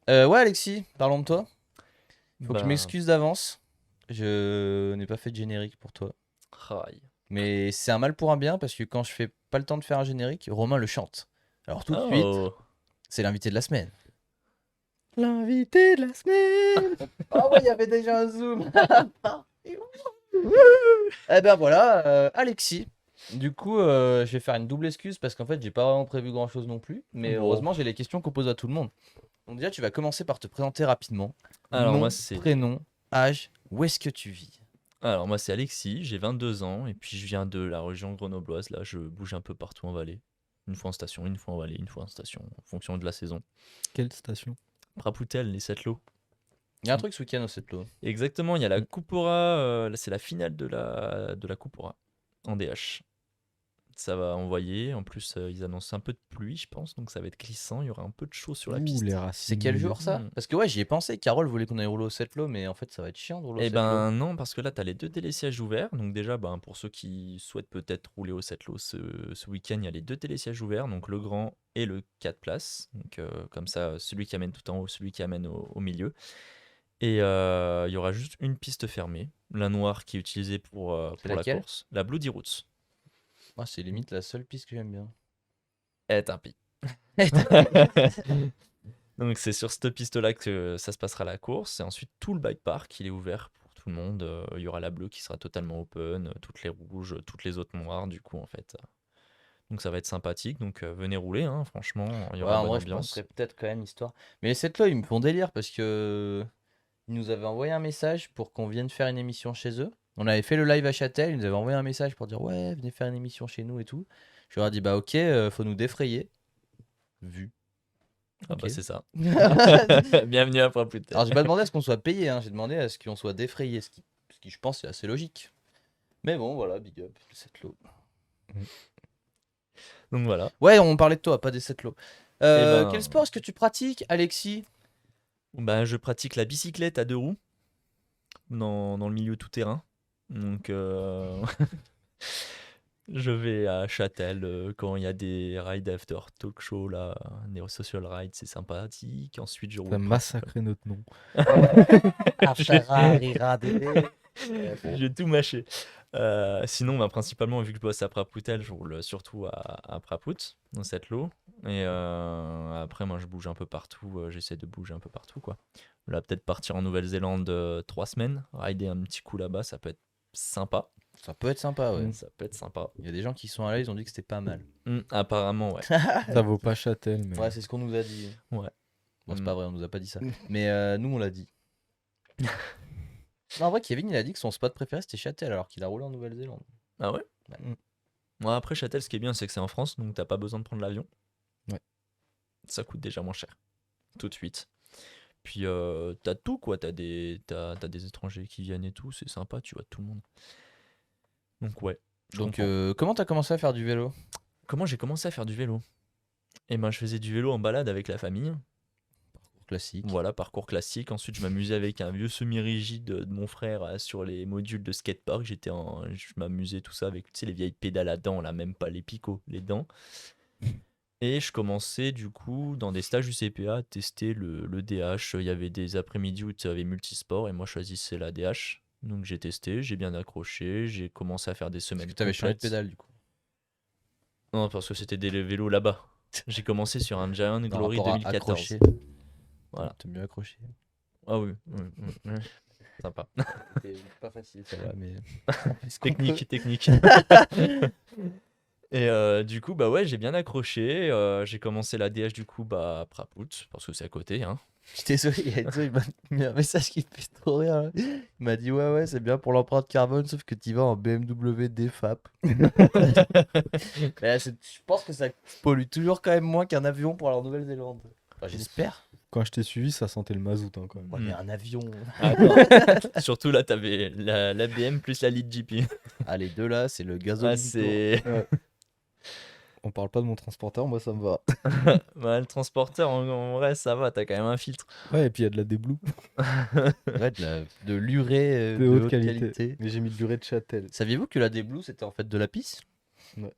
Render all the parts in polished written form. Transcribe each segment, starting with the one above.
Ouais, Alexis, parlons de toi. Faut que je Ben, m'excuse d'avance. Je n'ai pas fait de générique pour toi. aïe. Mais c'est un mal pour un bien parce que quand je fais pas le temps de faire un générique, Romain le chante. Alors tout de suite, Oh, c'est l'invité de la semaine. L'invité de la semaine. Oh ouais, il y avait déjà un zoom. Eh ben voilà, Alexis. Du coup, je vais faire une double excuse parce qu'en fait, j'ai pas vraiment prévu grand chose non plus. Mais bon. heureusement, j'ai les questions qu'on pose à tout le monde. Donc déjà, tu vas commencer par te présenter rapidement. Alors moi Nom, c'est prénom, âge, où est-ce que tu vis? alors moi c'est Alexis, j'ai 22 ans et puis je viens de la région grenobloise. Là, je bouge un peu partout en vallée. Une fois en station, une fois en vallée, une fois en station, en fonction de la saison. Quelle station? Prapoutel, les Sept-Lots. Il y a un truc ce week-end au Setlo. Exactement, il y a la Mm. Coupora, là, c'est la finale de la Coupora en DH. Ça va envoyer, en plus ils annoncent un peu de pluie, je pense, donc ça va être glissant, il y aura un peu de chaud sur la Ouh, les piste. C'est racines quel mouillées. jour ça? Hmm. Parce que ouais, j'y ai pensé. Carole voulait qu'on aille rouler au Setlo, mais en fait, ça va être chiant de rouler au Eh Setlo. ben non, parce que là, tu as les deux télésièges ouverts. Donc déjà, ben, pour ceux qui souhaitent peut-être rouler au Sept-Lots ce week-end, il y a les deux télésièges ouverts, donc le grand et le 4 places. Donc comme ça, celui qui amène tout en haut, celui qui amène au milieu. Et il y aura juste une piste fermée, la noire qui est utilisée C'est pour la laquelle? course, la Bloody Roots. Moi, c'est limite la seule piste que j'aime bien. Eh, tant pis. Donc c'est sur cette piste-là que ça se passera la course. Et ensuite, tout le bike park, il est ouvert pour tout le monde. Il y aura la bleue qui sera totalement open, toutes les rouges, toutes les autres noires, du coup, en fait. Donc ça va être sympathique. Donc venez rouler, hein, franchement, il y Ouais, aura en bonne vrai, je passerai ambiance. peut-être quand même histoire. Mais les Setlo, ils me font délire parce que ils nous avaient envoyé un message pour qu'on vienne faire une émission chez eux. On avait fait le live à Châtel, ils nous avaient envoyé un message pour dire ouais, venez faire une émission chez nous et tout. Je leur ai dit bah ok, faut nous défrayer. Vu. Ah Ok. bah c'est ça. Bienvenue à Pointe-Putain. Alors j'ai pas demandé à ce qu'on soit payé, hein, j'ai demandé à ce qu'on soit défrayé, ce qui je pense est assez logique. Mais bon voilà, big up, cette lot. Donc voilà. Ouais, on parlait de toi, pas des sept lots. Et Quel ben, sport est-ce que tu pratiques, Alexis? ben, je pratique la bicyclette à deux roues dans le milieu tout terrain. Donc je vais à Châtel quand il y a des ride after talk show là, des social rides, c'est sympathique. Ensuite, je T'as roule principalement. massacré notre nom. After rira, Dédé. Bon. J'ai tout mâché. Sinon, bah, principalement, vu que je bosse à Prapoutel, je roule surtout à Prapout, dans cette lot. Et après, moi, je bouge un peu partout. J'essaie de bouger un peu partout, quoi. Là, peut-être partir en Nouvelle-Zélande 3 semaines, rider un petit coup là-bas, ça peut être sympa. Ça peut être sympa, ouais. Mm. Ça peut être sympa. Il y a des gens qui sont allés, ils ont dit que c'était pas mal. Apparemment, ouais. Ça vaut pas Châtel, mais. Ouais, c'est ce qu'on nous a dit. Ouais. Bon, c'est Mm. pas vrai, on nous a pas dit ça. Mais nous, on l'a dit. Non, en vrai, Kevin, il a dit que son spot préféré c'était Châtel alors qu'il a roulé en Nouvelle-Zélande. Ah ouais? Ouais. Mm. Moi, après, Châtel, ce qui est bien, c'est que c'est en France, donc t'as pas besoin de prendre l'avion. Ouais. Ça coûte déjà moins cher. Tout de suite. Puis t'as tout quoi, t'as des étrangers qui viennent et tout, c'est sympa, tu vois tout le monde. Donc ouais, je Donc, comprends. comment t'as commencé à faire du vélo? Comment j'ai commencé à faire du vélo? Eh ben je faisais du vélo en balade avec la famille, Classique. voilà, parcours classique. Ensuite je m'amusais avec un vieux semi-rigide de mon frère sur les modules de skatepark. Je m'amusais tout ça avec tu sais, les vieilles pédales à dents, là, même pas les picots, les dents. Et je commençais du coup dans des stages du CPA à tester le DH. Il y avait des après-midi où tu avais multisport et moi je choisissais la DH. Donc j'ai testé, j'ai bien accroché, j'ai commencé à faire des Est-ce que semaines t'avais changé de complètes. pédale du coup? Non, parce que c'était des vélos là-bas. J'ai commencé sur un Giant Par Glory rapport à 2014. accrocher. Voilà. T'aimes mieux accrocher. Ah oui, oui, oui, oui. Sympa. C'est pas facile celle-là, mais. Est-ce qu'on peut? Technique, technique. Et du coup, bah ouais, j'ai bien accroché. J'ai commencé la DH du coup bah, à Prapout, parce que c'est à côté, hein. Je suis désolé, il y a Enzo, il m'a mis un message qui me fait trop rire, là. Il m'a dit ouais ouais c'est bien pour l'empreinte carbone sauf que tu vas en BMW DFAP. Mais je pense que ça pollue toujours quand même moins qu'un avion pour aller en Nouvelle-Zélande. Enfin, j'espère. Quand je t'ai suivi, ça sentait le mazout, hein, quand même. Ouais, mais un avion. Ah non. Surtout là, t'avais la BM plus la Lead GP. Ah les deux là c'est le Ah, gasolinito. c'est. Ouais. On parle pas de mon transporteur, moi ça me va. Bah, le transporteur, en vrai, ça va, t'as quand même un filtre. Ouais, et puis il y a de la déblue Ouais, de l'urée de de haute haute qualité. qualité. Mais j'ai mis de l'urée de Châtel. Saviez-vous que la D-Blue c'était en fait de la pisse? Ouais.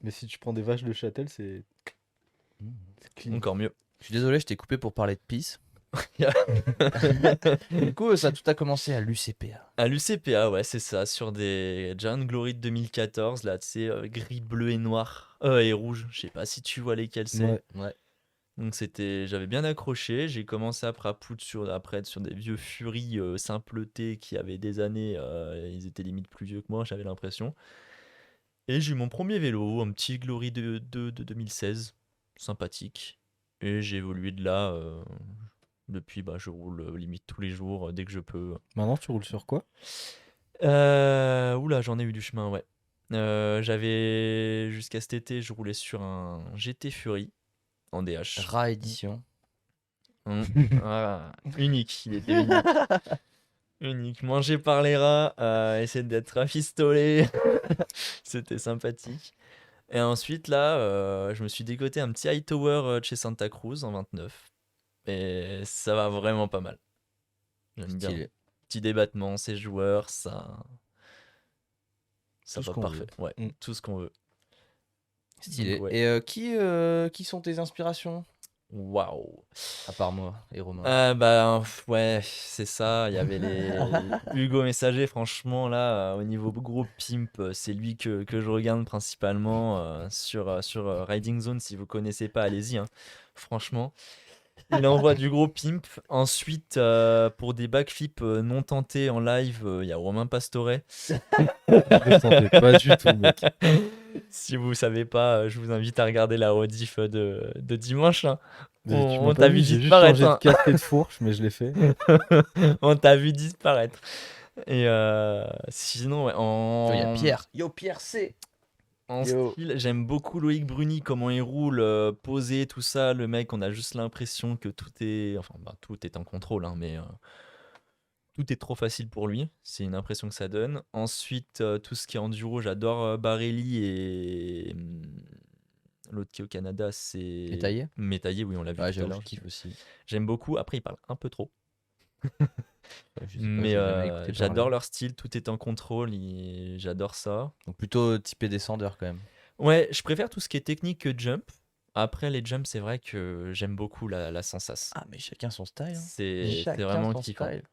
Mais si tu prends des vaches de Châtel, c'est clean. Encore mieux. Je suis désolé, je t'ai coupé pour parler de pisse. Du coup, ça tout a commencé à l'UCPA. À l'UCPA, ouais, c'est ça, sur des Giant Glory de 2014, là, tu sais, gris, bleu et noir, et rouge, je sais pas si tu vois lesquels c'est. Ouais. Ouais. Donc j'avais bien accroché, j'ai commencé après à poudre après sur des vieux Fury simpletés qui avaient des années, ils étaient limite plus vieux que moi, j'avais l'impression. Et j'ai eu mon premier vélo, un petit Glory de 2016, sympathique. Et j'ai évolué de là, depuis, bah, je roule limite tous les jours, dès que je peux. Maintenant, tu roules sur quoi? Oula, j'en ai eu du chemin, ouais. Jusqu'à cet été, je roulais sur un GT Fury en DH. Ra édition. Unique, il était unique. Unique, mangé par les rats, essayer d'être rafistolé. C'était sympathique. Et ensuite, là, je me suis dégoté un petit Hightower de chez Santa Cruz en 29. Et ça va vraiment pas mal. J'aime bien. Stylé. Petit débattement, ces joueurs, ça Tout ce va qu'on parfait. Ouais, Mm. tout ce qu'on veut. Stylé. Donc, ouais. Et qui sont tes inspirations? Waouh. À part moi et Romain. Ouais, c'est ça. Il y avait les Hugo Messager, franchement, là, au niveau gros pimp, c'est lui que je regarde principalement sur Riding Zone. Si vous connaissez pas, allez-y, hein. Franchement, il envoie du gros pimp. Ensuite, pour des backflips non tentés en live, il y a Romain Pastore. Je le sentais pas du tout, mec. Si vous savez pas, je vous invite à regarder la rediff de dimanche, hein. Tu On m'as t'a pas vu vu, j'ai juste disparaître, changé de hein. casque et de fourche, mais je l'ai fait. On t'a vu disparaître. Et sinon, ouais, Il y a Pierre. Yo, Pierre C. en Yo. style, j'aime beaucoup Loïc Bruni, comment il roule, posé, tout ça. Le mec, on a juste l'impression que tout est. Enfin, bah, tout est en contrôle, hein, mais tout est trop facile pour lui. C'est une impression que ça donne. Ensuite, tout ce qui est enduro, j'adore Barelli et. L'autre qui est au Canada, c'est. Métaillé. Métaillé, oui, on l'a vu Ouais, tout à j'avoue, l'heure. je kiffe aussi. J'aime beaucoup. Après, il parle un peu trop. Ouais, je sais pas, Mais j'ai jamais écouté j'adore parler. leur style, tout est en contrôle, j'adore ça. Donc plutôt typé descendeur quand même. Ouais, je préfère tout ce qui est technique que jump. Après, les jumps, c'est vrai que j'aime beaucoup la sensation. Ah, mais chacun son style. Hein. C'est Chacun vraiment son kiffant. style.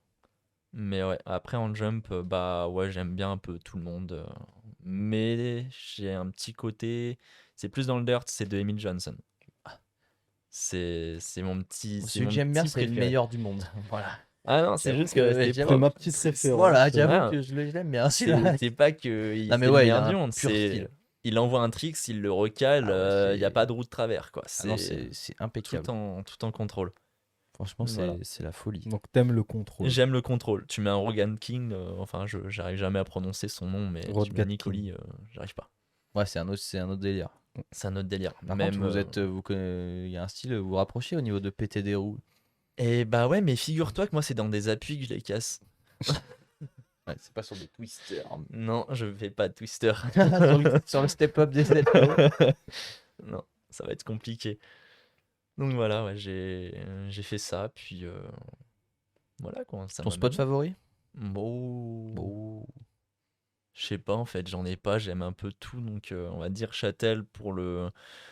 Mais ouais, après en jump, bah ouais, j'aime bien un peu tout le monde. Mais j'ai un petit côté, c'est plus dans le dirt, c'est de Emil Johnson. C'est mon petit, c'est Celui mon que j'aime bien, petit c'est le préféré. meilleur du monde. Voilà. Ah non, c'est J'avoue juste que que c'est j'avoue C'est pas, ma petite c'est- référence. Voilà, Ah, j'avoue que je l'aime bien. Celui-là. c'est pas que Non, mais c'est le ouais, il meilleur a du un monde, pur c'est style. il envoie un trick, il le recale, Ah ouais, il n'y a c'est- pas de roue de travers quoi. Ah non, C'est c'est impeccable. tout en contrôle. Franchement, Voilà. c'est la folie. Donc, t'aimes le contrôle. J'aime le contrôle. Tu mets un Rogan King, enfin j'arrive jamais à prononcer son nom, mais tu mets Rodgat Nicoli, j'arrive pas. Ouais, c'est un autre délire. C'est un autre délire. Par Même, contre, vous êtes, il y a un style, vous vous rapprochez au niveau de péter des roues. Et bah ouais, mais figure-toi que moi c'est dans des appuis que je les casse. Ouais, c'est pas sur des twisters. Non, je fais pas de twister. sur le step-up des ZO. Non, ça va être compliqué. Donc voilà, ouais, j'ai fait ça, puis voilà quoi. Ça Ton m'a spot donné. favori? Bon, je sais pas en fait, j'en ai pas, j'aime un peu tout, donc on va dire Châtel pour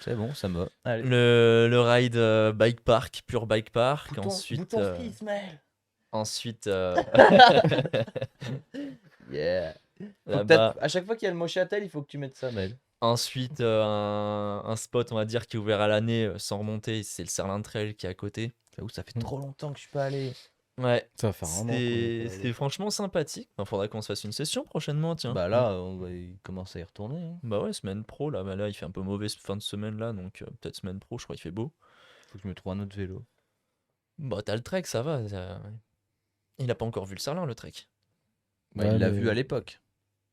C'est bon, ça me va. Allez. le ride bike park, pur bike park. Ensuite, Ismaël. ensuite Yeah. Faut là-bas, peut-être, à chaque fois qu'il y a le mot Châtel, il faut que tu mettes ça, Mel. ensuite un spot on va dire qui est ouvert à l'année sans remonter, c'est le Serlin Trail qui est à côté. J'avoue, ça fait trop longtemps que je suis pas allé. Ouais, Ça va faire un an qu'on est pas c'est allé. franchement sympathique. Il faudra qu'on se fasse une session prochainement, tiens. Bah là, on va commencer à y retourner. Hein. Bah ouais, semaine pro là, bah là il fait un peu mauvais fin de semaine là, donc peut-être semaine pro, je crois il fait beau. Faut que je me trouve un autre vélo. Bah t'as le trek, ça va. Il a pas encore vu le Serlin, le trek. Bah, Ouais, il l'a mais- vu à l'époque.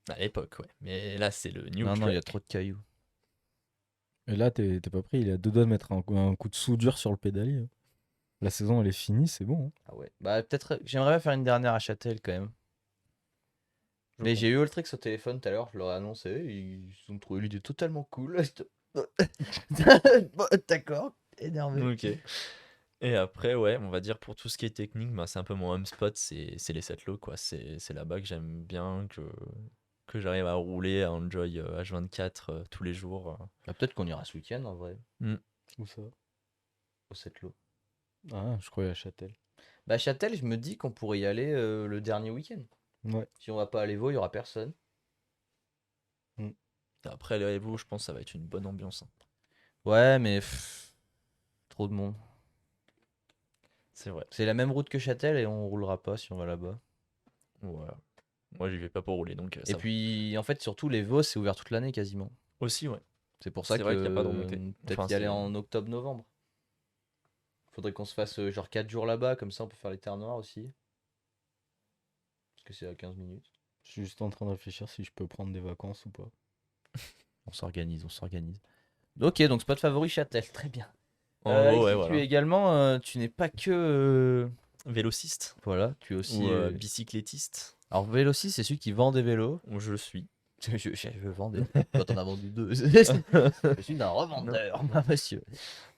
À l'époque, ouais. Mais là c'est le new Non, non, il y a trek. trop de cailloux. Et là, t'es pas pris. Il a deux doigts de mettre un coup de soudure sur le pédalier. La saison, elle est finie, c'est bon. Hein. Ah ouais. Bah peut-être, j'aimerais bien faire une dernière à Châtel quand même. Mais j'ai eu Ultrix au téléphone tout à l'heure, je leur ai annoncé, ils ont trouvé l'idée totalement cool. Bon, d'accord, énervé. Ok. Et après, ouais, on va dire pour tout ce qui est technique, bah, c'est un peu mon home spot, c'est les setlows, quoi. C'est là-bas que j'aime bien, que j'arrive à rouler, à enjoy H24 tous les jours. Bah, peut-être qu'on ira ce week-end en vrai, Où ça? au Setlo. Ah, je croyais à Châtel. Bah, Châtel, je me dis qu'on pourrait y aller le dernier week-end. Ouais. Si on va pas à l'Evo, il y aura personne. Après, les Evo, je pense que ça va être une bonne ambiance, hein. Ouais, mais trop de monde. C'est vrai. C'est la même route que Châtel et on roulera pas si on va là-bas. Ouais. Moi, j'y vais pas pour rouler, donc Et ça va. puis, en fait, surtout, l'Evo, c'est ouvert toute l'année quasiment. Aussi, ouais. C'est pour ça C'est vrai qu'il y a pas de que remontée. peut-être Enfin, y aller c'est... en octobre-novembre. Faudrait qu'on se fasse genre 4 jours là-bas, comme ça on peut faire les terres noires aussi. Parce que c'est à 15 minutes. Je suis juste en train de réfléchir si je peux prendre des vacances ou pas. On s'organise, on s'organise. Ok, donc spot favori Châtel, très bien. En gros, ouais, Alexis, tu voilà. es également, tu n'es pas que. Vélociste Voilà, tu es aussi. ou bicyclettiste, Alors, Vélocis, c'est celui qui vend des vélos. où je suis. Je vends des. Quand on a vendu deux. Je suis un revendeur, moi, monsieur.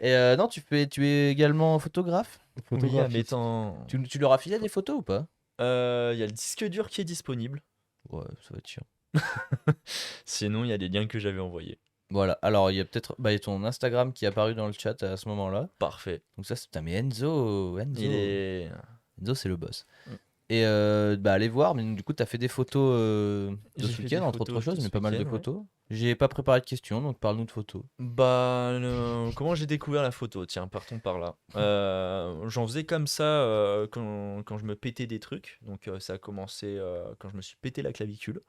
Et non, tu es également photographe. Oui, Photographiste. admettant... Tu leur as filé des photos ou pas? Il y a le disque dur qui est disponible. Ouais, ça va être chiant. Sinon, il y a des liens que j'avais envoyés. Voilà, alors il y a peut-être il y a ton Instagram qui est apparu dans le chat à ce moment-là. Parfait. Donc ça, c'est putain, mais Enzo, Il est... Enzo, c'est le boss. Mm. Et bah allez voir, mais du coup, t'as fait des photos de J'ai ce fait week-end, des entre autres photos choses, de mais ce pas mal de week-end, ouais. photos. J'ai pas préparé de questions, donc parle-nous de photos. Bah, comment j'ai découvert la photo? Tiens, partons par là. J'en faisais comme ça quand je me pétais des trucs. Donc, ça a commencé quand je me suis pété la clavicule.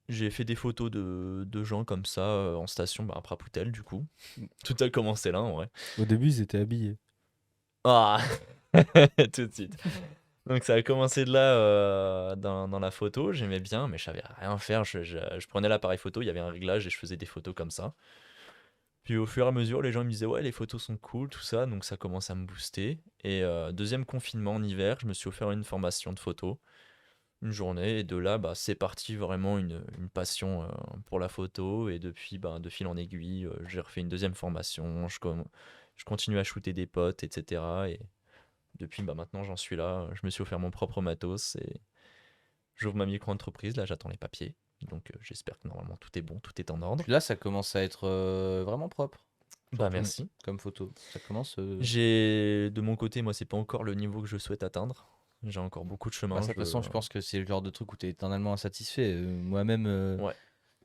J'ai fait des photos de gens comme ça en station, bah, après Poutel, du coup. Tout a commencé là, en vrai. Au début, ils étaient habillés. Ah, tout de suite. Donc, ça a commencé de là dans la photo. J'aimais bien, mais je savais rien faire. Je prenais l'appareil photo, il y avait un réglage et je faisais des photos comme ça. Puis au fur et à mesure, les gens me disaient ouais, les photos sont cool, tout ça, donc ça commence à me booster. Et deuxième confinement en hiver, je me suis offert une formation de photo, une journée, et de là, bah, c'est parti vraiment une passion pour la photo. Et depuis, bah, de fil en aiguille, j'ai refait une deuxième formation, je continue à shooter des potes, etc. Et depuis, bah, maintenant, j'en suis là. Je me suis offert mon propre matos et j'ouvre ma micro-entreprise. Là, j'attends les papiers. Donc, j'espère que normalement tout est bon, tout est en ordre. Puis là, ça commence à être vraiment propre. Bah, Surtout merci. comme photo. Ça commence. De mon côté, moi, c'est pas encore le niveau que je souhaite atteindre. J'ai encore beaucoup de chemin. Bah, ça, de toute façon, je pense que c'est le genre de truc où tu es éternellement insatisfait. Moi-même, Ouais.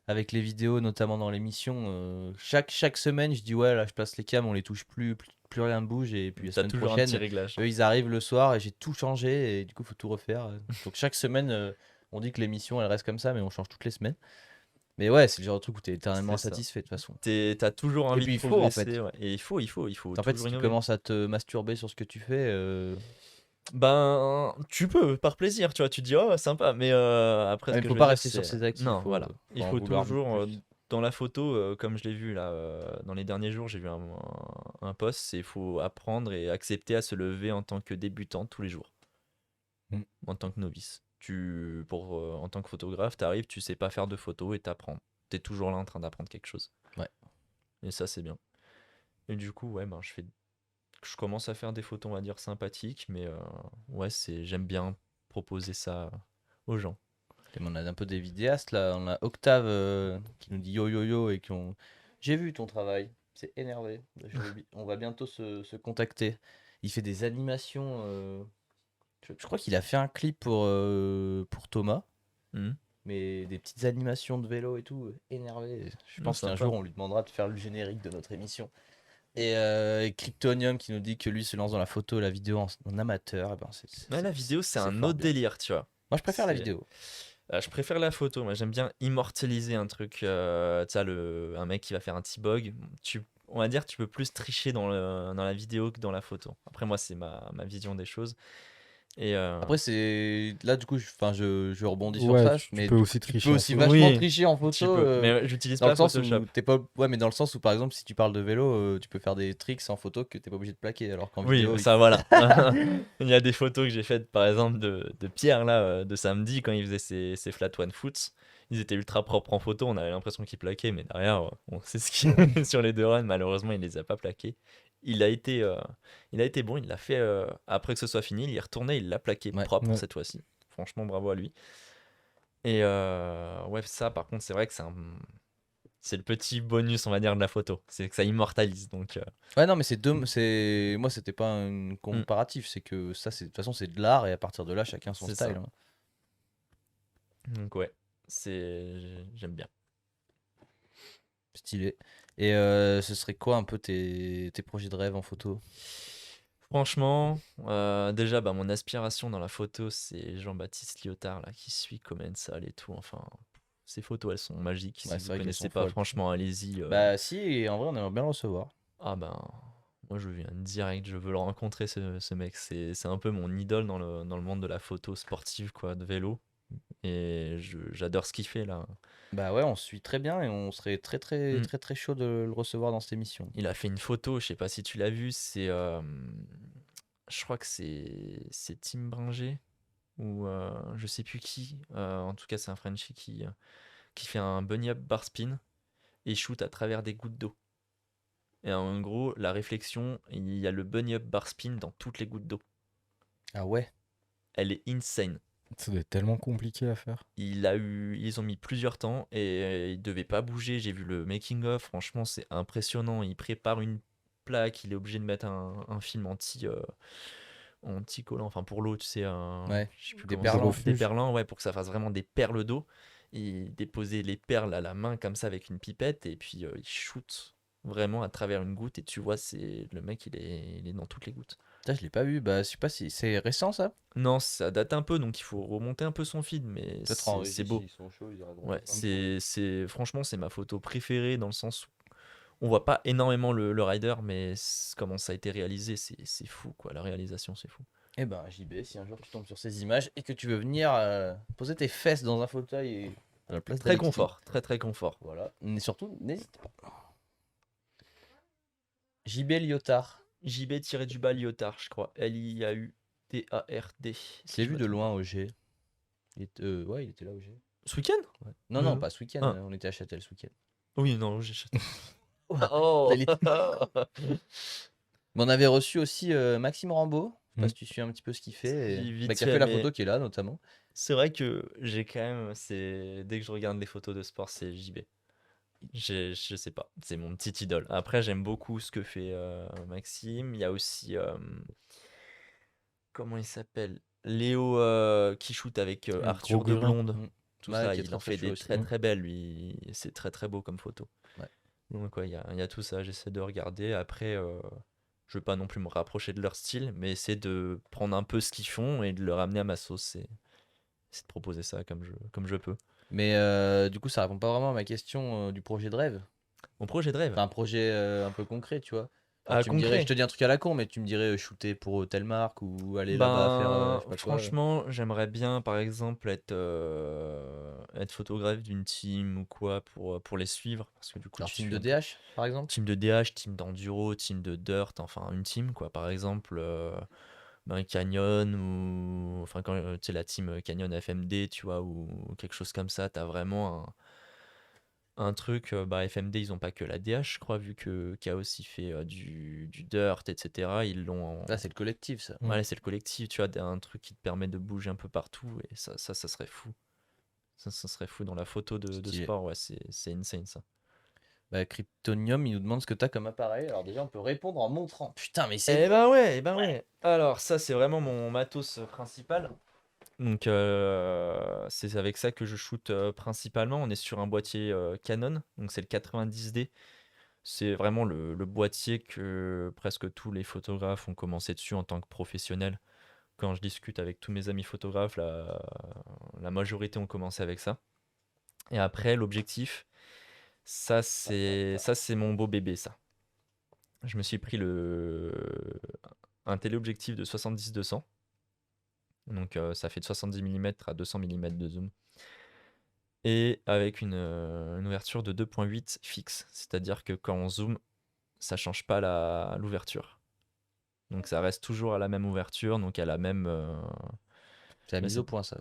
avec les vidéos, notamment dans l'émission, chaque semaine, je dis ouais, là, je passe les cams, on les touche plus rien ne bouge. Et puis la T'as semaine toujours un petit prochaine, réglage. eux, ils arrivent le soir et j'ai tout changé et du coup, faut tout refaire. Donc chaque semaine, on dit que l'émission, elle reste comme ça, mais on change toutes les semaines. Mais ouais, c'est le genre de truc où tu es éternellement C'est ça. insatisfait de toute façon. T'as toujours envie puis, de il faut, en progresser. fait. Ouais. Et il faut En fait, toujours si tu innover. commences à te masturber sur ce que tu fais, Ben, tu peux, par plaisir, tu vois. Tu te dis, oh, sympa. Mais après, ce il que faut je veux pas dire, rester sur c'est. ses acquis. Non, Faut, voilà. Il en faut vouloir toujours, plus. dans la photo, comme je l'ai vu là, dans les derniers jours, j'ai vu un post, c'est il faut apprendre et accepter à se lever en tant que débutant tous les jours. Mm. En tant que novice. En tant que photographe, t'arrives, tu sais pas faire de photos et t'apprends. T'es toujours là en train d'apprendre quelque chose. Ouais. Et ça, c'est bien. Et du coup, ouais, ben, je commence à faire des photos, on va dire, sympathiques, mais ouais, j'aime bien proposer ça aux gens. Et on a un peu des vidéastes là. On a Octave qui nous dit yo yo yo et qui ont. J'ai vu ton travail. C'est énervé. On va bientôt se contacter. Il fait des animations. Je crois qu'il a fait un clip pour Thomas. Mhm. Mais des petites animations de vélo et tout. Énervé. Je pense qu'un Sympa. jour on lui demandera de faire le générique de notre émission. Et Kryptonium qui nous dit que lui se lance dans la photo et la vidéo en amateur. Eh ben, Ouais, la vidéo, c'est un fort autre bien. délire, tu vois. Moi je préfère la C'est- vidéo. Je préfère la photo. Moi, j'aime bien immortaliser un truc. Tu sais, un mec qui va faire un T-Bog. On va dire, tu peux plus tricher dans la vidéo que dans la photo. Après, moi, c'est ma vision des choses. Et Après, c'est. Là, du coup, je rebondis sur Ouais, ça. tu Mais peux du aussi coup, tu tricher peux en aussi photo. vachement Oui, tricher en tu photo. peux. Mais j'utilise Dans pas le sens Photoshop. où t'es pas. Ouais, mais dans le sens où, par exemple, si tu parles de vélo, tu peux faire des tricks en photo que t'es pas obligé de plaquer. Alors qu'en Oui, vidéo, ça voilà. Il y a des photos que j'ai faites, par exemple, de Pierre, là, de samedi, quand il faisait ses flat one foot. Ils étaient ultra propres en photo, on avait l'impression qu'il plaquait, mais derrière, on sait ce qu'il sur les deux runs, malheureusement, il les a pas plaqués. Il a été, euh, il a été bon, il l'a fait après que ce soit fini, il y est retourné, il l'a plaqué Ouais. propre Ouais. cette fois-ci. Franchement, bravo à lui. Et ouais, ça, par contre, c'est vrai que C'est le petit bonus, on va dire, de la photo. C'est que ça immortalise. Donc, Ouais, non, mais moi, c'était pas un mm, comparatif, c'est que ça, de toute façon, c'est de l'art et à partir de là, chacun son c'est style, ça. hein. Donc, ouais, j'aime bien. Stylé. Et ce serait quoi un peu tes projets de rêve en photo? Franchement, déjà, bah, mon aspiration dans la photo, c'est Jean-Baptiste Lyotard, là, qui suit Commensal et tout. Enfin, ces photos, elles sont magiques. Ouais, Si c'est vous vrai qu'elles connaissez sont pas, folles. franchement, allez-y. Bah, si, et en vrai, on aimerait bien le recevoir. Ah ben, moi je viens direct, je veux le rencontrer ce mec. C'est un peu mon idole dans le monde de la photo sportive, quoi, de vélo. Et j'adore ce qu'il fait là. Bah ouais, on se suit très bien et on serait très très Hmm. très très chaud de le recevoir dans cette émission. Il a fait une photo, je sais pas si tu l'as vu, je crois que c'est Tim Bringer ou je sais plus qui. En tout cas, c'est un Frenchie qui fait un bunny up bar spin et shoot à travers des gouttes d'eau. Et en gros, la réflexion, il y a le bunny up bar spin dans toutes les gouttes d'eau. Ah ouais? Elle est insane. Ça doit être tellement compliqué à faire. Ils ont mis plusieurs temps et il devait pas bouger. J'ai vu le making of. Franchement, c'est impressionnant. Il prépare une plaque. Il est obligé de mettre un film anti-collant. Enfin, pour l'eau, tu sais, Ouais. je sais plus comment ça. Déperlant. Déperlant, ouais, pour que ça fasse vraiment des perles d'eau. Il déposait les perles à la main comme ça avec une pipette et puis il shoot vraiment à travers une goutte et tu vois, c'est le mec, il est dans toutes les gouttes. Putain, je l'ai pas vu. Bah, je sais pas si c'est récent ça. Non, ça date un peu, donc il faut remonter un peu son feed, mais Peut-être en c'est régie, beau. s'ils sont chauds, ils auront Ouais, plein de photos. franchement, c'est ma photo préférée dans le sens où on voit pas énormément le rider, mais comment ça a été réalisé, c'est fou, quoi. La réalisation, c'est fou. Eh ben, JB, si un jour tu tombes sur ces images et que tu veux venir poser tes fesses dans un fauteuil et à la place Très d'Alexis, confort, très très confort. voilà. Mais surtout, n'hésite pas. JB Lyotard. JB-du-bas Lyotard, je crois. Liautard, Je si l'ai je vu me de trompe loin pas. au G. Ouais, il était là au G. Ce week-end? Ouais. Non, non, Euh, pas ce week-end. ah, On était à Châtel ce week-end. oui, non, j'ai Là, Oh! il était- Mais on avait reçu aussi Maxime Rambaud. Je sais pas Mm. si tu suis un petit peu ce qu'il fait. Si, Bah, vite qui a fait fait, la mais photo qui est là, notamment. c'est vrai que j'ai quand même, dès que je regarde les photos de sport, c'est JB. Je sais pas, c'est mon petit idole. Après, j'aime beaucoup ce que fait Maxime. Il y a aussi, comment il s'appelle? Léo qui shoot avec Le gros Arthur de gurin. Blonde. Mm. Tout Ouais, ça, qui est il très en très fait chaud des aussi. très très belles, lui. C'est très très beau comme photo. Ouais. Donc, ouais, il y a tout ça, j'essaie de regarder. Après, je veux pas non plus me rapprocher de leur style, mais essayer de prendre un peu ce qu'ils font et de le ramener à ma sauce. C'est de proposer ça comme je peux. Mais du coup, ça répond pas vraiment à ma question du projet de rêve. Mon projet de rêve, Enfin, un projet un peu concret, tu vois. Alors, tu me dirais, je concret. te dis un truc à la con, mais tu me dirais shooter pour telle marque ou aller là-bas faire je Ben, sais pas quoi. franchement, j'aimerais bien, par exemple, être photographe d'une team ou quoi pour les suivre. Parce que du coup, Genre tu team suis de un peu. DH, par exemple. Team de DH, team d'enduro, team de dirt, enfin une team, quoi. Par exemple, ben, Canyon ou. Enfin, quand tu sais, la team Canyon FMD, tu vois, ou quelque chose comme ça, t'as vraiment un truc. Bah, FMD, ils ont pas que la DH, je crois, vu que K aussi fait du dirt, etc. Ils l'ont Là, c'est le collectif, ça. Mm. Ouais, c'est le collectif, tu vois, un truc qui te permet de bouger un peu partout, et ça serait fou. Ça serait fou dans la photo de Stylé. sport, ouais, c'est insane ça. Bah, Kryptonium, il nous demande ce que t'as comme appareil. Alors, déjà, on peut répondre en montrant. Putain, mais c'est. Eh ben ouais. Alors ça, c'est vraiment mon matos principal. Donc c'est avec ça que je shoot principalement. On est sur un boîtier Canon, donc c'est le 90D. C'est vraiment le boîtier que presque tous les photographes ont commencé dessus en tant que professionnels. Quand je discute avec tous mes amis photographes, la majorité ont commencé avec ça. Et après, l'objectif, ça c'est mon beau bébé, ça. Je me suis pris un téléobjectif de 70-200. Donc ça fait de 70 mm à 200 mm de zoom. Et avec une ouverture de 2.8 fixe. C'est-à-dire que quand on zoome, ça change pas l'ouverture. Donc ça reste toujours à la même ouverture, donc à la même... C'est la bah, mise au point, ça.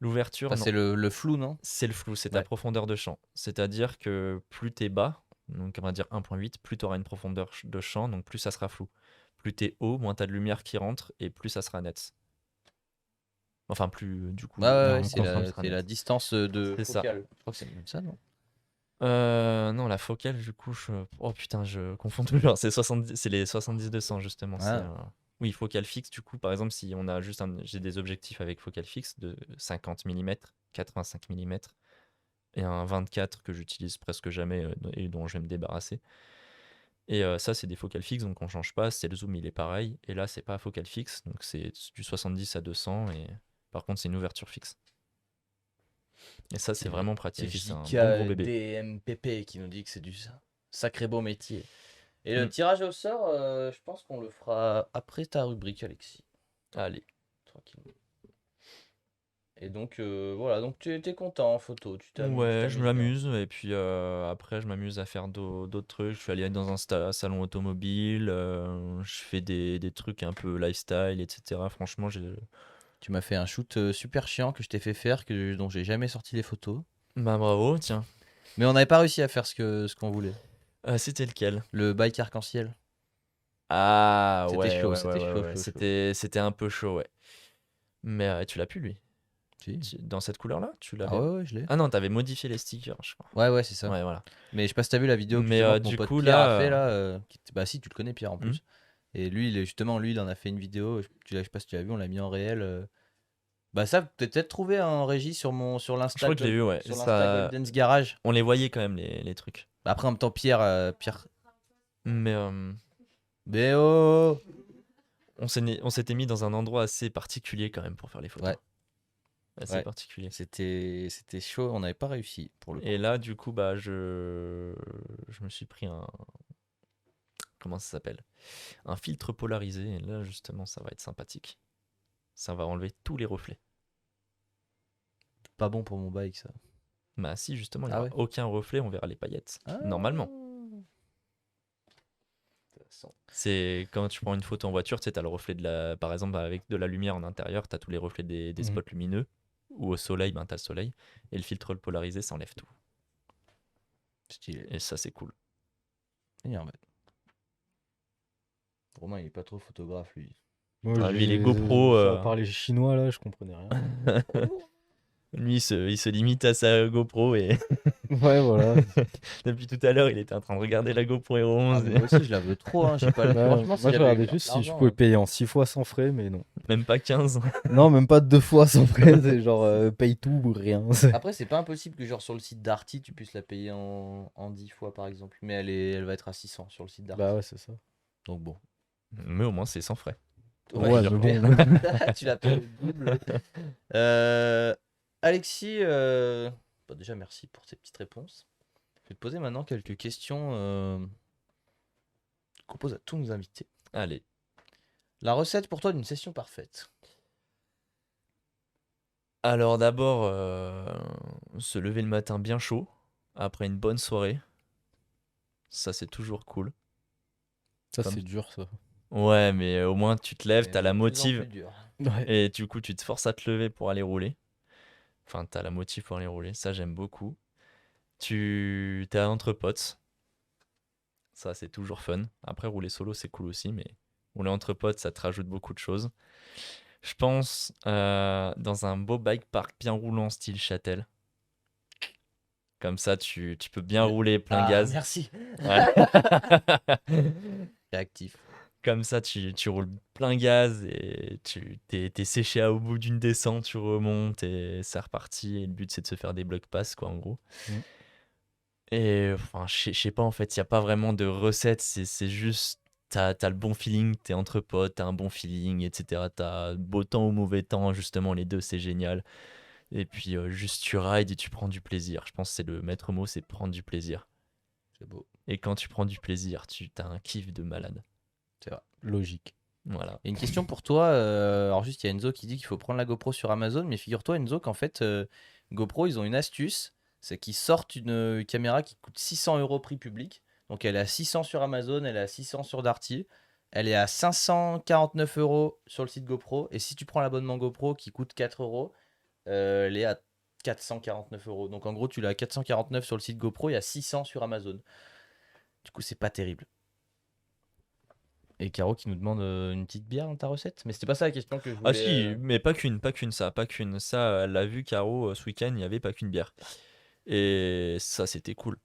l'ouverture, Enfin, non. c'est le flou, non? C'est le flou, c'est ta Ouais. profondeur de champ. C'est-à-dire que plus t'es bas, donc on va dire 1.8, plus tu auras une profondeur de champ, donc plus ça sera flou. Plus t'es haut, moins t'as de lumière qui rentre, et plus ça sera net. Enfin, plus du coup, Ouais, ouais, le ouais, en c'est l'ensemble la, sera c'est la net. distance de C'est ça. focale. Je crois que c'est même ça, non? Non, la focale, du coup, oh putain, je confonds toujours. C'est les 70-200, justement. Oui, focale fixe, du coup, par exemple, si on a juste j'ai des objectifs avec focale fixe de 50 mm, 85 mm et un 24 que j'utilise presque jamais et dont je vais me débarrasser. Et ça, c'est des focales fixes, donc on change pas. C'est le zoom, il est pareil. Et là, c'est pas focale fixe, donc c'est du 70 à 200. Et par contre, c'est une ouverture fixe. Et ça, c'est vraiment pratique et c'est un bon gros bébé. JKDMPP qui nous dit que c'est du sacré beau métier. Et le Mm. tirage au sort, je pense qu'on le fera après ta rubrique, Alexis. Allez. Tranquillement. Et donc, voilà, donc tu étais content en photo, tu t'amuses. Ouais, tu je t'amuses bien. m'amuse. Et puis après, je m'amuse à faire d'autres trucs. Je suis allé dans un salon automobile. Je fais des trucs un peu lifestyle, etc. Franchement, Tu m'as fait un shoot super chiant que je t'ai fait faire, dont j'ai jamais sorti les photos. bah bravo, tiens. Mais on n'avait pas réussi à faire ce qu'on voulait. C'était lequel? Le bike arc-en-ciel. Ah C'était ouais, chaud, ouais, c'était ouais, ouais, chaud, ouais. chaud, chaud. C'était un peu chaud, ouais. Mais tu l'as pu, lui? Si. Dans cette couleur-là, tu l'avais? Ah ouais, je l'ai. Ah non, t'avais modifié les stickers, je crois. Ouais, c'est ça. Ouais, voilà. Mais je sais pas si t'as vu la vidéo que Mais justement que mon du pote coup, Pierre a là, fait là. Bah si, tu le connais Pierre en Hmm. plus. Et lui, il en a fait une vidéo. Je sais pas si tu l'as vu, on l'a mis en réel. Bah ça, peut-être trouvé en régie sur je l'Insta crois que je l'ai vu, ouais. sur l'Insta Ça, Golden's Garage. on les voyait quand même, les trucs. Bah, après en même temps Pierre. Mais Mais oh on s'était mis dans un endroit assez particulier quand même pour faire les photos. Ouais. Assez Ouais. particulier. C'était chaud, on n'avait pas réussi pour le coup. Et là, du coup, bah, je me suis pris un. Comment ça s'appelle? Un filtre polarisé. Et là, justement, ça va être sympathique. Ça va enlever tous les reflets. Pas bon pour mon bike ça. Bah, si, justement, il n'y Ah aura ouais. aucun reflet, on verra les paillettes. Ah. Normalement. Intéressant. C'est quand tu prends une photo en voiture, tu sais, t'as le reflet par exemple, avec de la lumière en intérieur, t'as tous les reflets des Mhm. spots lumineux. Ou au soleil, ben t'as le soleil. Et le filtre polarisé, ça enlève tout. Stylé. Et ça, c'est cool. Énervé. Romain, il est pas trop photographe lui. Moi, Ah, lui, les GoPro, à part les chinois, là, je comprenais rien. Lui, il se limite à sa GoPro et Ouais, voilà. depuis tout à l'heure, il était en train de regarder la GoPro Hero Ah, 11. mais moi aussi je la veux trop, hein. J'ai pas Ouais, franchement, si moi, je j'avais eu regardais juste si je l'argent, pouvais payer en 6 fois sans frais, mais non. Même pas 15. Non, même pas 2 fois sans frais, c'est genre paye tout ou rien. Après, c'est pas impossible que genre sur le site d'Arty, tu puisses la payer en 10 fois par exemple. Mais elle va être à 600 sur le site d'Arty. Bah ouais, c'est ça. Donc bon. Mais au moins, c'est sans frais. Ouais, dire mais bon. Tu l'as payé le double. Alexis, bah déjà merci pour ces petites réponses. Je vais te poser maintenant quelques questions qu'on pose à tous nos invités. Allez. La recette pour toi d'une session parfaite. Alors d'abord, se lever le matin bien chaud, après une bonne soirée. Ça, c'est toujours cool. Ça, Comme- c'est dur, ça. Ouais, mais au moins, tu te lèves, Mais t'as la de plus en motive. plus dur. Ouais. Et du coup, tu te forces à te lever pour aller rouler. Enfin, t'as la motive pour aller rouler. Ça, j'aime beaucoup. T'es entre potes. Ça, c'est toujours fun. Après, rouler solo, c'est cool aussi, mais rouler entre potes, ça te rajoute beaucoup de choses. Je pense dans un beau bike park bien roulant, style Châtel. Comme ça, tu peux bien rouler plein gaz. Merci. Ouais. Réactif. Comme ça, tu roules plein gaz et t'es séché au bout d'une descente, tu remontes et c'est reparti. Et le but, c'est de se faire des blocs pass, quoi, en gros. Mm. Et enfin, je sais pas, en fait, il n'y a pas vraiment de recette. C'est juste, t'as le bon feeling, t'es entre potes, t'as un bon feeling, etc. T'as beau temps ou mauvais temps, justement, les deux, c'est génial. Et puis, juste tu rides et tu prends du plaisir. Je pense que c'est le maître mot, c'est prendre du plaisir. C'est beau. Et quand tu prends du plaisir, t'as un kiff de malade. C'est vrai. Logique. Voilà. Et une question pour toi. Alors juste, il y a Enzo qui dit qu'il faut prendre la GoPro sur Amazon, mais figure-toi Enzo qu'en fait, GoPro, ils ont une astuce, c'est qu'ils sortent une caméra qui coûte 600 € prix public. Donc elle est à 600 sur Amazon, elle est à 600 sur Darty, elle est à 549 € sur le site GoPro. Et si tu prends l'abonnement GoPro qui coûte 4 €, elle est à 449 €. Donc en gros, tu l'as à 449 sur le site GoPro et à 600 sur Amazon. Du coup, c'est pas terrible. Et Caro qui nous demande une petite bière dans ta recette. Mais c'était pas ça la question que je voulais. Ah si, mais pas qu'une ça, pas qu'une. Ça, elle l'a vu, Caro, ce week-end, il n'y avait pas qu'une bière. Et ça, c'était cool.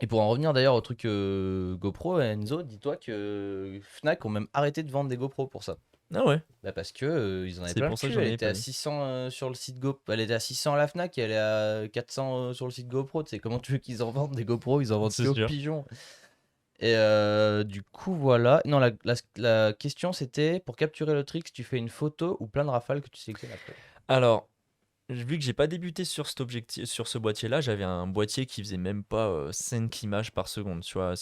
Et pour en revenir d'ailleurs au truc GoPro, Enzo, dis-toi que Fnac ont même arrêté de vendre des GoPro pour ça. Ah ouais, Bah parce que ils en avaient c'est plein le pour ça que cul. j'en Elle ai était pas à vu. 600 sur le site GoPro. Elle était à 600 à la Fnac et elle est à 400 sur le site GoPro. Tu sais comment tu veux qu'ils en vendent des GoPro? Ils en vendent C'est que aux sûr. pigeons. Et du coup voilà. Non, la question c'était pour capturer le Trix, tu fais une photo ou plein de rafales que tu sélectionnes après. Alors, vu que j'ai pas débuté sur sur ce boîtier-là, j'avais un boîtier qui faisait même pas 5 images par seconde. Tu vois,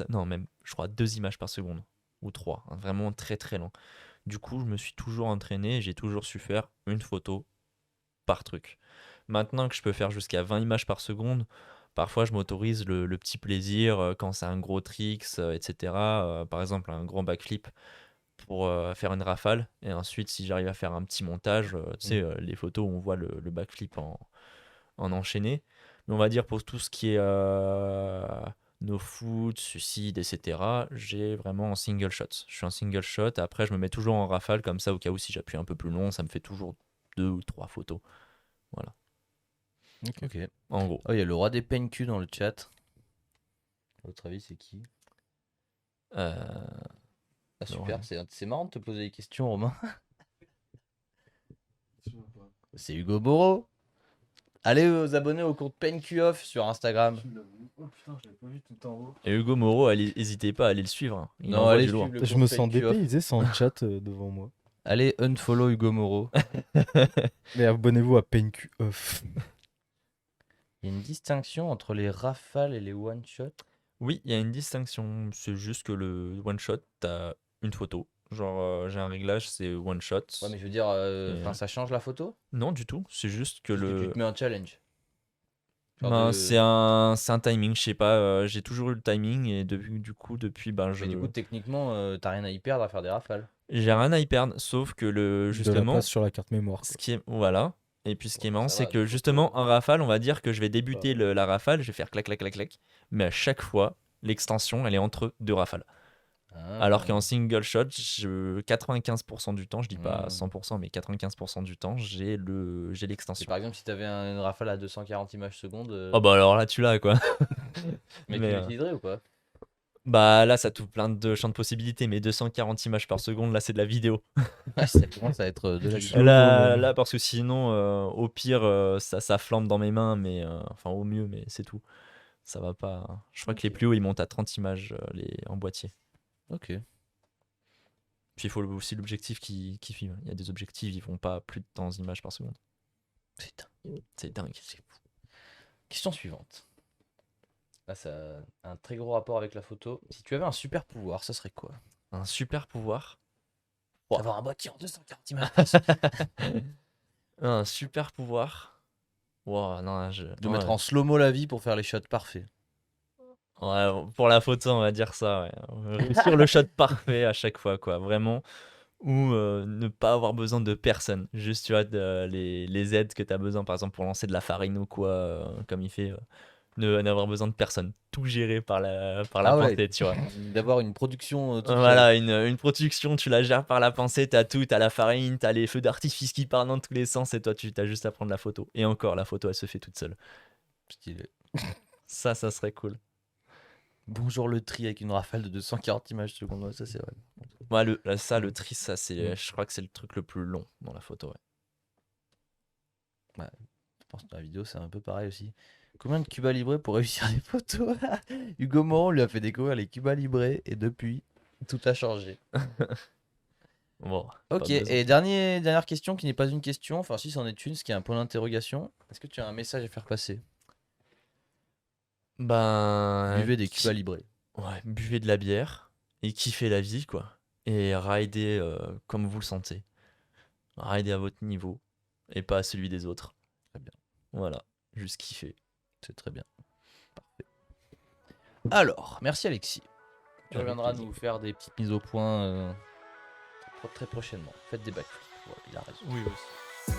non, même, je crois, 2 images par seconde. Ou 3, hein, vraiment très très lent. Du coup, je me suis toujours entraîné et j'ai toujours su faire une photo par truc. Maintenant que je peux faire jusqu'à 20 images par seconde, parfois je m'autorise le petit plaisir quand c'est un gros tricks, etc. Par exemple, un grand backflip pour faire une rafale. Et ensuite, si j'arrive à faire un petit montage, tu sais, les photos où on voit le backflip en enchaîné. Mais on va dire pour tout ce qui est no foot, suicide, etc., j'ai vraiment en single shot. Je suis en single shot. Après, je me mets toujours en rafale comme ça, au cas où si j'appuie un peu plus long, ça me fait toujours 2 ou 3 photos. Voilà, Ok. en gros. Oh, il y a le roi des PNQ dans le chat. À votre avis, c'est qui? Euh, Ah le super, roi- c'est marrant de te poser des questions, Romain. C'est Hugo Moreau. Allez vous abonner au compte PNQ Off sur Instagram. Oh putain, je l'avais pas vu tout en haut. Et Hugo Moreau, n'hésitez pas à aller le suivre, hein. Il Non, envoie allez du suivre lourd. le Je compte me sens PNQ Off. dépaysé sans chat devant moi. Allez unfollow Hugo Moreau. Et abonnez-vous à PNQ Off. Il y a une distinction entre les rafales et les one-shot. Oui, il y a une distinction. C'est juste que le one shot, t'as une photo. Genre, j'ai un réglage, c'est one shot. Ouais, mais je veux dire, Et, ça change la photo? Non, du tout. C'est juste que Juste que tu le. te mets un challenge. Genre Ben, de... c'est un timing, je sais pas. J'ai toujours eu le timing et du coup, depuis, ben, Mais du coup, techniquement, t'as rien à y perdre à faire des rafales. j'ai rien à y perdre. Sauf que De la justement, place sur la carte mémoire. ce qui est. Voilà. Et puis, ce qui est Ouais, marrant, ça c'est va, que des justement, photos. en rafale, on va dire que je vais débuter la rafale, je vais faire clac, clac, clac, clac. Mais à chaque fois, l'extension, elle est entre 2 rafales. Alors qu'en Ah. single shot, 95% du temps, je dis pas Hmm. 100%, mais 95% du temps, j'ai Et l'extension. par exemple, si t'avais une rafale à 240 images secondes, Oh bah alors là, tu l'as quoi. mais tu Mais l'utiliserais ou pas? bah là, ça t'ouvre plein de champs de possibilités, mais 240 images par seconde, là, c'est de la vidéo. Ouais, ça commence à être de la Du vidéo. slow-mo, même. Là, parce que sinon, au pire, ça flambe dans mes mains, mais enfin au mieux, mais c'est tout. Ça va pas. Je crois que les plus hauts, ils montent à 30 images en boîtier. Ok. Puis il faut aussi l'objectif qui filme. Il y a des objectifs, ils font pas plus de 100 images par seconde. C'est dingue. C'est dingue. C'est fou. Question suivante. Là, ça a un très gros rapport avec la photo. Si tu avais un super pouvoir, ça serait quoi? Un super pouvoir. Avoir un boîtier en 240 images. Un super pouvoir. Wow, non, De mettre en slow-mo la vie pour faire les shots parfaits. ouais, pour la photo, on va dire ça. Ouais. Réussir le shot parfait à chaque fois, quoi. Vraiment. Ou ne pas avoir besoin de personne. Juste, tu vois, les aides que tu as besoin, par exemple, pour lancer de la farine ou quoi, comme il fait. N'avoir besoin de personne. Tout géré par la Ah ouais, pensée, tu vois. d'avoir une production toute seule. Voilà, une production, tu la gères par la pensée, t'as tout, t'as la farine, t'as les feux d'artifice qui partent dans tous les sens et toi tu as juste à prendre la photo. Et encore, la photo elle se fait toute seule. Stylé. Ça serait cool. Bonjour le tri avec une rafale de 240 images secondes. Ouais, ça c'est vrai. Ouais, le tri, ça c'est, je crois que c'est le truc le plus long dans la photo. Ouais. Je pense que la vidéo c'est un peu pareil aussi. Combien de Cuba Libre pour réussir les photos? Hugo Moron lui a fait découvrir les Cuba Libre et depuis, tout a changé. Bon, Ok, et dernière question qui n'est pas une question, enfin si c'en est une, ce qui est un point d'interrogation. Est-ce que tu as un message à faire passer? ben, Buvez des Cuba Libre. ouais, buvez de la bière et kiffez la vie, quoi. Et ridez comme vous le sentez. Ridez à votre niveau et pas à celui des autres. Très bien, Voilà, juste kiffer. c'est très bien. Parfait. Alors, merci Alexis. Tu Avec reviendras plaisir. nous faire des petites mises au point très prochainement. Faites des backflips. Ouais, il a raison. Oui, aussi.